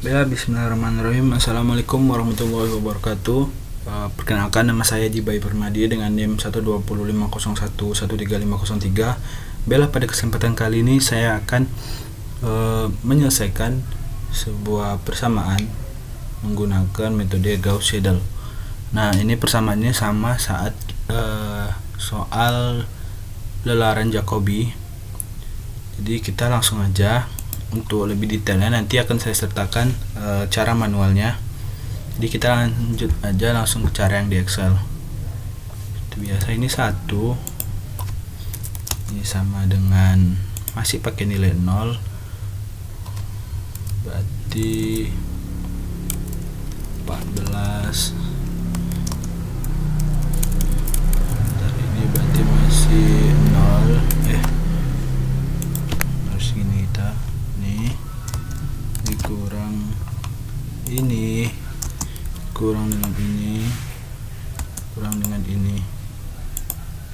Bismillahirrahmanirrahim. Assalamualaikum warahmatullahi wabarakatuh. Perkenalkan, nama saya Jibai Permadi dengan NIM 12050113503. Pada kesempatan kali ini saya akan menyelesaikan sebuah persamaan menggunakan metode Gauss-Seidel. Nah, ini persamaannya sama saat soal lelaran Jacobi. Jadi kita langsung aja. Untuk lebih detailnya nanti akan saya sertakan cara manualnya. Jadi kita lanjut aja langsung ke cara yang di Excel. Itu biasa ini 1. Ini sama dengan masih pakai nilai 0. Berarti 14. Ini berarti masih 0. Harus gini kita. Dikurang ini, kurang dengan ini, kurang dengan ini.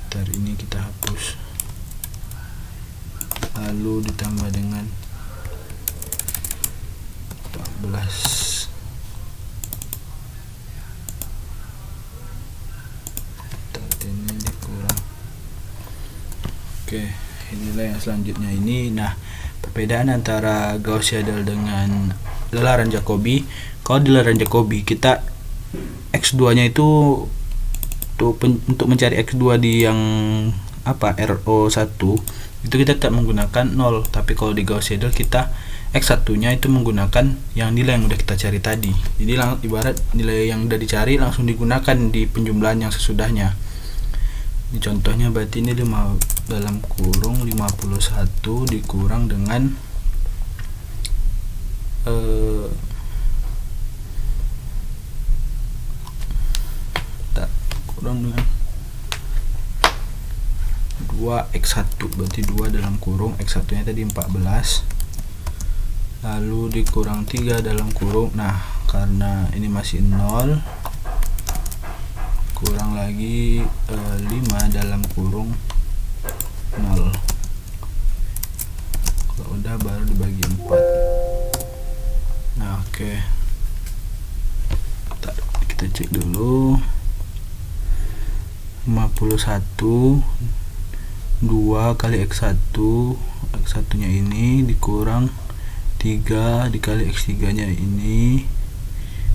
Ntar ini kita hapus, lalu ditambah dengan 14. Ntar ini dikurang. Oke, inilah yang selanjutnya ini. Nah, perbedaan antara Gauss-Seidel dengan lelaran Jacobi. Kalau di lelaran Jacobi kita X2 nya itu untuk mencari X2 di yang RO1 itu kita tidak menggunakan 0, tapi kalau di Gauss-Seidel kita X1 nya itu menggunakan yang nilai yang udah kita cari tadi. Jadi ibarat nilai yang udah dicari langsung digunakan di penjumlahan yang sesudahnya. Ini contohnya berarti ini 5 dalam kurung 51 dikurang dengan kurang dengan 2x1, berarti 2 dalam kurung x1 nya tadi 14, lalu dikurang 3 dalam kurung. Nah, karena ini masih 0, kurang lagi 5 dalam kurung 0. Kalau udah baru dibagi 4. Nah, oke. Kita cek dulu. 51 2 kali x1 nya ini dikurang 3 dikali x3 nya ini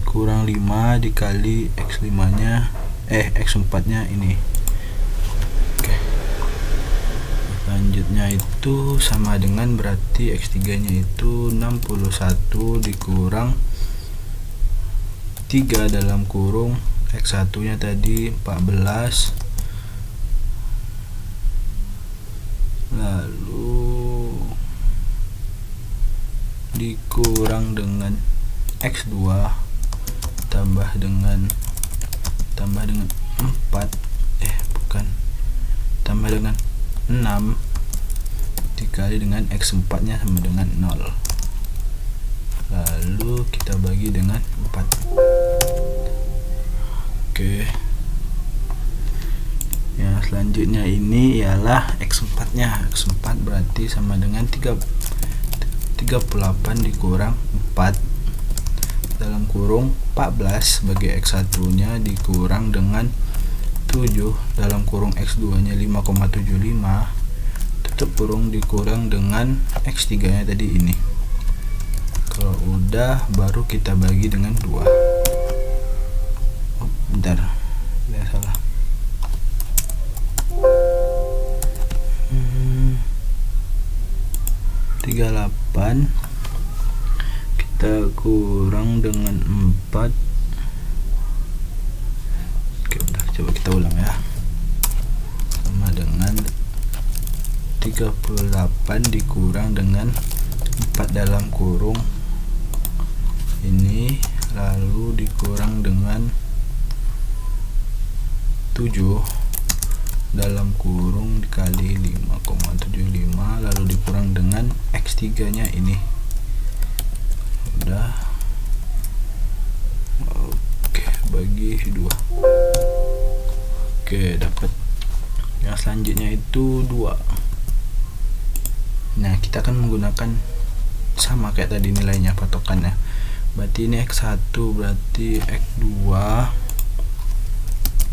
kurang 5 dikali x5 nya x4 nya ini. Oke. Selanjutnya itu sama dengan berarti x3 nya itu 61 dikurang 3 dalam kurung x1 nya tadi 14, lalu dikurang dengan x2 tambah dengan 4 tambah dengan 6 dikali dengan x4 nya sama dengan 0, lalu kita bagi dengan 4. Oke. Yang selanjutnya ini ialah x4 nya. X4 berarti sama dengan 38 dikurang 4 dalam kurung 14 sebagai x1 nya dikurang dengan 7 dalam kurung x2 nya 5,75 tutup kurung dikurang dengan x3 nya tadi ini. Kalau udah baru kita bagi dengan 2. Bentar, ya salah. 38 kita kurang dengan 4. Oke, udah, coba kita ulang ya. Sama dengan 38 dikurang dengan 4 dalam kurung ini, lalu dikurang dengan 7 dalam kurung dikali 5,75 lalu dikurang dengan x3 nya ini. Udah. Oke, bagi 2. Oke, dapat. Yang selanjutnya itu 2. Nah, kita akan menggunakan sama kayak tadi nilainya patokannya. berarti ini X1, berarti X2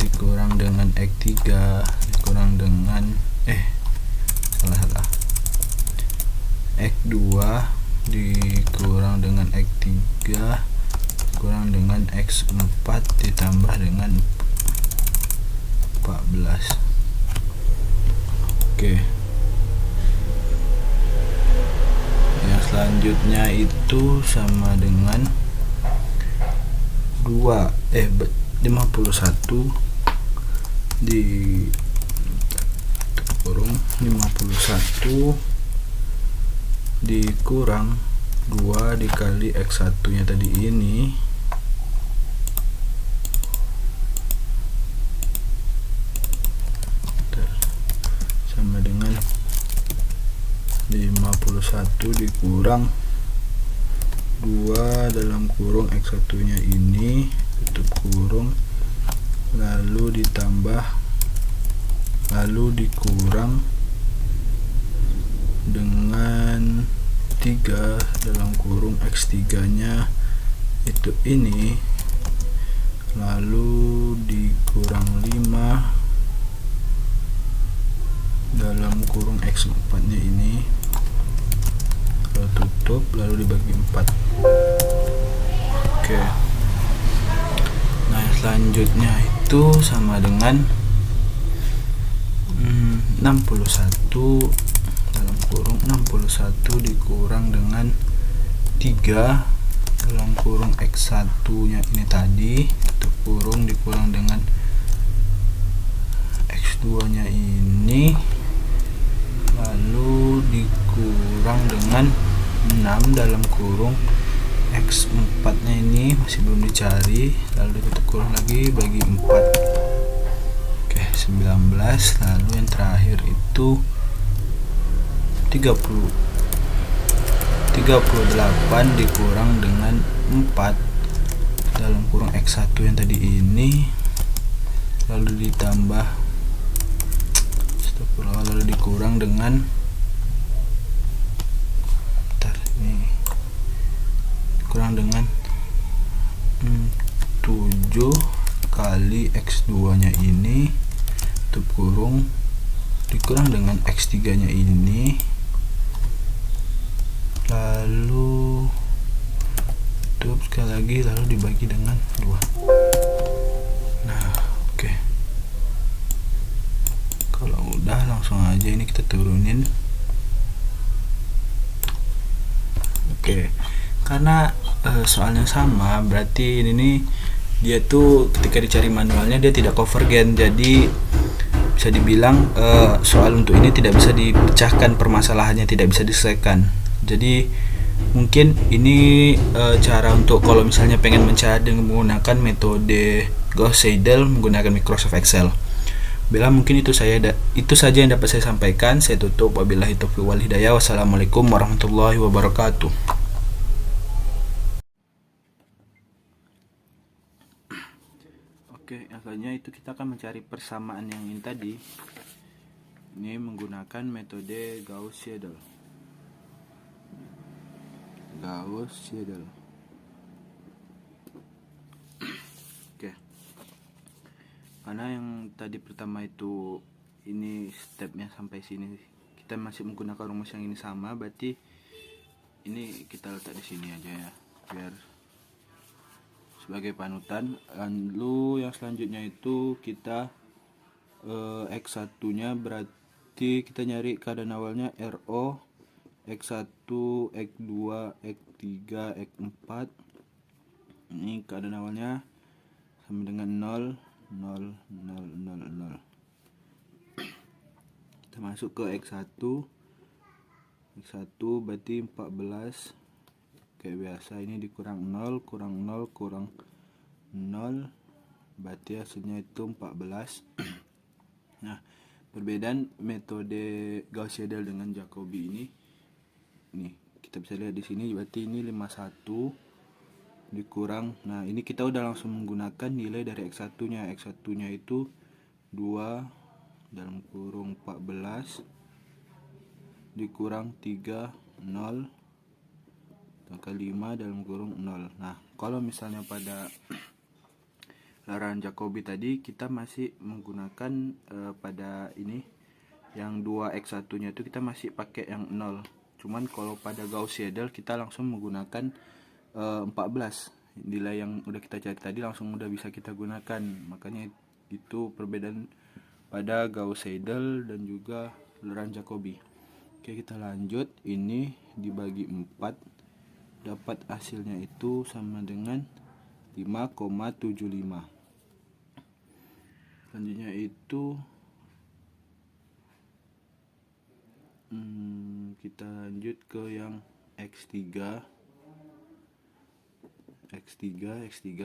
dikurang dengan X3 dikurang dengan salah X2 dikurang dengan X3 dikurang dengan X4 ditambah dengan 14. Oke. Yang selanjutnya itu sama dengan 51 kurung 51 dikurang 2 dikali X1 nya tadi ini sama dengan 51 dikurang 2 dalam kurung X1 nya ini tutup kurung, lalu ditambah lalu dikurang dengan 3 dalam kurung X3 nya itu ini, lalu dikurang 5 dalam kurung X4 nya ini, lalu tutup, lalu dibagi 4. Oke. Nah yang selanjutnya itu sama dengan 61 dalam kurung 61 dikurang dengan 3 dalam kurung X1 nya ini tadi tutup kurung dikurang dengan X2 nya ini, lalu dikurang dengan 6 dalam kurung X4 nya ini masih belum dicari, lalu ditutup kurung lagi bagi 4. 19, lalu yang terakhir itu 38 dikurang dengan 4 dalam kurung X1 yang tadi ini, lalu ditambah lalu dikurang dengan dikurang dengan 7 kali X2 nya ini tutup kurung dikurang dengan X3 nya ini, lalu tutup sekali lagi, lalu dibagi dengan 2. Nah oke. Kalau udah langsung aja ini kita turunin. Oke, karena soalnya sama, berarti ini dia tuh ketika dicari manualnya dia tidak convergen, jadi bisa dibilang soal untuk ini tidak bisa dipecahkan, permasalahannya tidak bisa diselesaikan. Jadi mungkin ini cara untuk kalau misalnya pengen mencari dengan menggunakan metode Gauss-Seidel menggunakan Microsoft Excel. Bila mungkin itu saja yang dapat saya sampaikan. Saya tutup, wabillahi taufiq wal hidayah. Wassalamualaikum warahmatullahi wabarakatuh. Oke, akhirnya itu kita akan mencari persamaan yang ini tadi. Ini menggunakan metode Gauss-Seidel. Oke. Karena yang tadi pertama itu ini stepnya sampai sini kita masih menggunakan rumus yang ini sama, berarti ini kita letak di sini aja ya, biar sebagai panutan. Lalu yang selanjutnya itu kita X1 nya berarti kita nyari keadaan awalnya RO X1, X2, X3, X4. Ini keadaan awalnya sama dengan 0 0 0 0 0. Kita masuk ke X1 berarti 14. Kayak biasa ini dikurang 0 kurang 0 kurang 0, berarti hasilnya itu 14. Nah, perbedaan metode Gauss-Seidel dengan Jacobi ini nih, kita bisa lihat di sini, berarti ini 51 dikurang, nah ini kita udah langsung menggunakan nilai dari X1 nya. X1 nya itu 2 dalam kurung 14 dikurang 3 0 Angka 5 dalam kurung 0. Nah, kalau misalnya pada lararan Jacobi tadi kita masih menggunakan pada ini yang 2x1 nya itu kita masih pakai yang 0. Cuman kalau pada Gauss-Seidel kita langsung menggunakan 14. Nilai yang udah kita cari tadi langsung udah bisa kita gunakan. Makanya itu perbedaan pada Gauss-Seidel dan juga lararan Jacobi. Oke, kita lanjut. Ini dibagi 4, dapat hasilnya itu sama dengan 5,75. Selanjutnya itu kita lanjut ke yang X3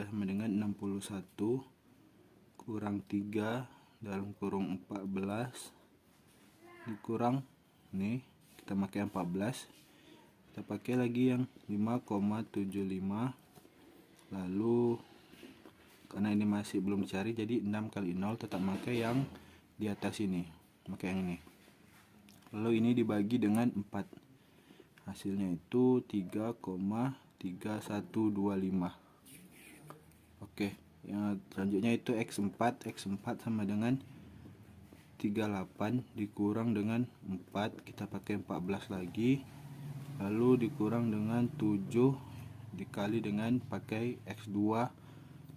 sama dengan 61 kurang 3 dalam kurung 14 dikurang, nih kita pakai 14, kita pakai lagi yang 5,75. lalu karena ini masih belum dicari jadi 6 kali 0 tetap pakai yang di atas ini, pakai yang ini. Lalu ini dibagi dengan 4, hasilnya itu 3,3125. Oke, yang selanjutnya itu X4 sama dengan 38 dikurang dengan 4, kita pakai 14 lagi, lalu dikurang dengan 7 dikali dengan pakai X2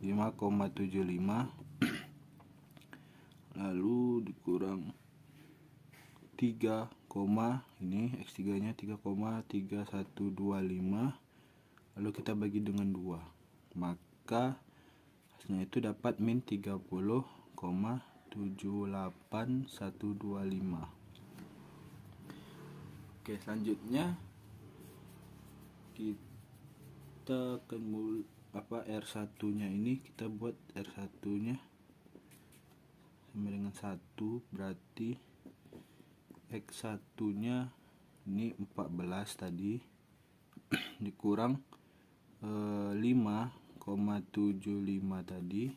5,75, lalu dikurang 3, ini X3 nya 3,3125, lalu kita bagi dengan 2, maka hasilnya itu dapat min 30,78125. Oke, selanjutnya kita akan R1 nya ini kita buat R1 nya sama dengan 1, berarti X1 nya ini 14 tadi dikurang 5,75 tadi,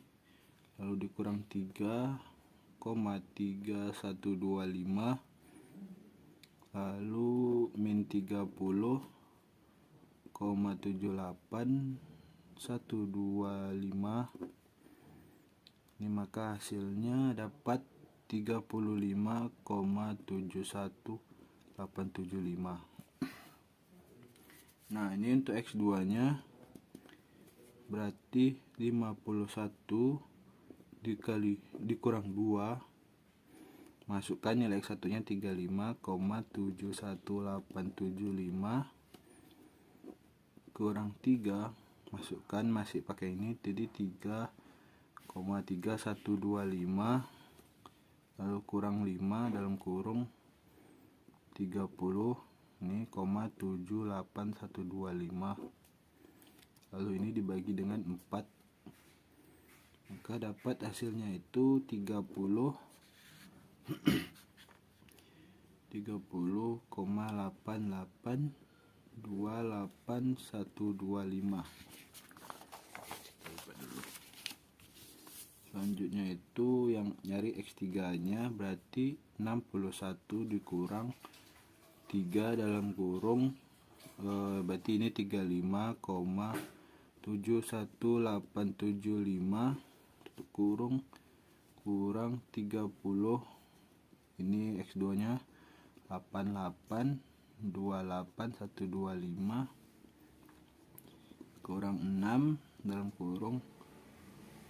lalu dikurang 3,3125, lalu min 30,78125. Ini maka hasilnya dapat 35,71875. Nah, ini untuk X2 nya berarti 51 dikurang 2, masukkan nilai X1 nya 35,71875 kurang 3, masukkan masih pakai ini jadi 3,3125, lalu kurang 5 dalam kurung 30, ini 0,78125, lalu ini dibagi dengan 4, maka dapat hasilnya itu 30,88281125. Selanjutnya itu yang nyari X3 nya berarti 61 dikurang 3 dalam kurung berarti ini 35,71875 kurung kurang 30, ini X2 nya 88,28125 kurang 6 dalam kurung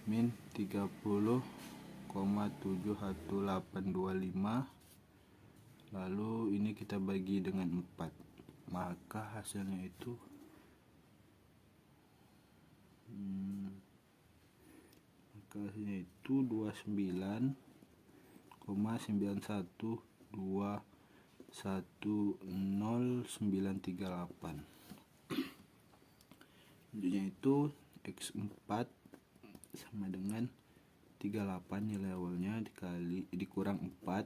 min 30,71825, lalu ini kita bagi dengan 4, maka hasilnya itu maka hasilnya itu 29,91210,938. Selanjutnya itu X4 sama dengan 38 nilai awalnya dikurang 4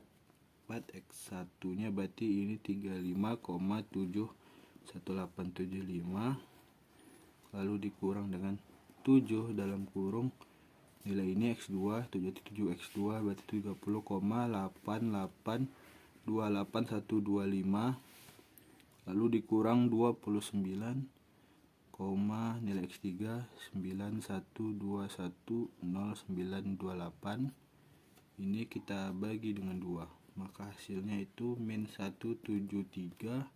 X1 nya berarti ini 35,71875, lalu dikurang dengan 7 dalam kurung nilai ini X2 7 X2 berarti 30,882825, lalu dikurang 29 koma nilai X3 91210928. Ini kita bagi dengan 2, maka hasilnya itu min 173,9833984.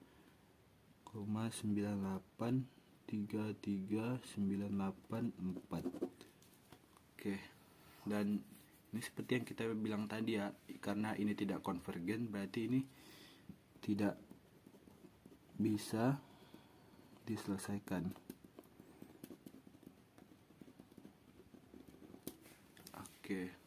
Oke, dan ini seperti yang kita bilang tadi ya, karena ini tidak konvergen berarti ini tidak bisa diselesaikan. Oke.